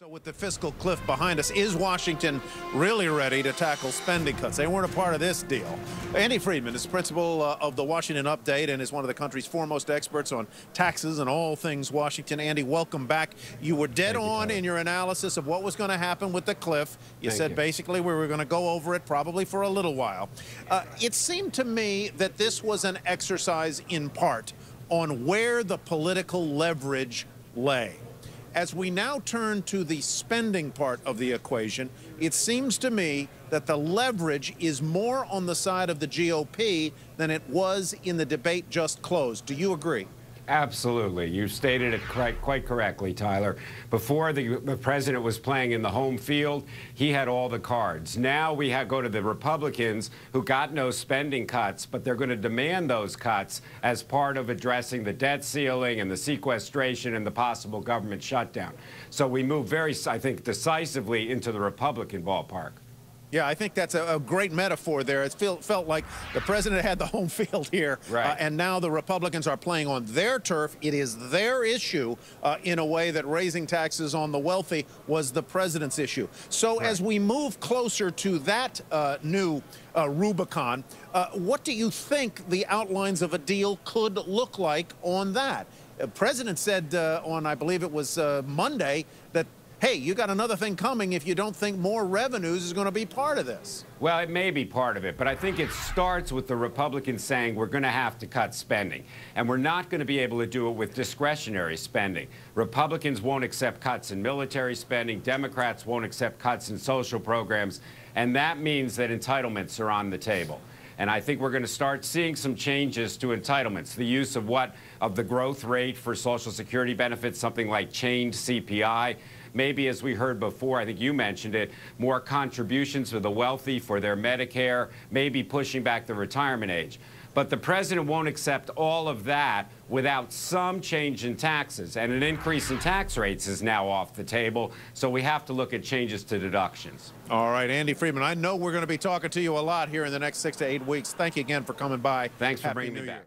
So with the fiscal cliff behind us, is Washington really ready to tackle spending cuts? They weren't a part of this deal. Andy Friedman is principal of the Washington Update and is one of the country's foremost experts on taxes and all things Washington. Andy, welcome back. You were dead on in your analysis of what was going to happen with the cliff. You said basically we were going to go over it probably for a little while. It seemed to me that this was an exercise in part on where the political leverage lay. As we now turn to the spending part of the equation, it seems to me that the leverage is more on the side of the GOP than it was in the debate just closed. Do you agree? Absolutely. You stated it quite correctly, Tyler. Before the president was playing in the home field, he had all the cards. Now we go to the Republicans who got no spending cuts, but they're going to demand those cuts as part of addressing the debt ceiling and the sequestration and the possible government shutdown. So we move very, I think, decisively into the Republican ballpark. Yeah, I think that's a great metaphor there. It felt like the president had the home field here, right. And now the Republicans are playing on their turf. It is their issue in a way that raising taxes on the wealthy was the president's issue. So as we move closer to that new Rubicon, what do you think the outlines of a deal could look like on that? The president said on, I believe it was Monday, that hey, you got another thing coming if you don't think more revenues is going to be part of this. Well, it may be part of it, but I think it starts with the Republicans saying we're going to have to cut spending, and we're not going to be able to do it with discretionary spending. Republicans won't accept cuts in military spending. Democrats won't accept cuts in social programs, and that means that entitlements are on the table. And I think we're going to start seeing some changes to entitlements. The use of the growth rate for Social Security benefits, something like chained CPI. Maybe, as we heard before, I think you mentioned it, more contributions to the wealthy for their Medicare, maybe pushing back the retirement age. But the president won't accept all of that without some change in taxes. And an increase in tax rates is now off the table. So we have to look at changes to deductions. All right, Andy Friedman, I know we're going to be talking to you a lot here in the next 6 to 8 weeks. Thank you again for coming by. Thanks for bringing me back.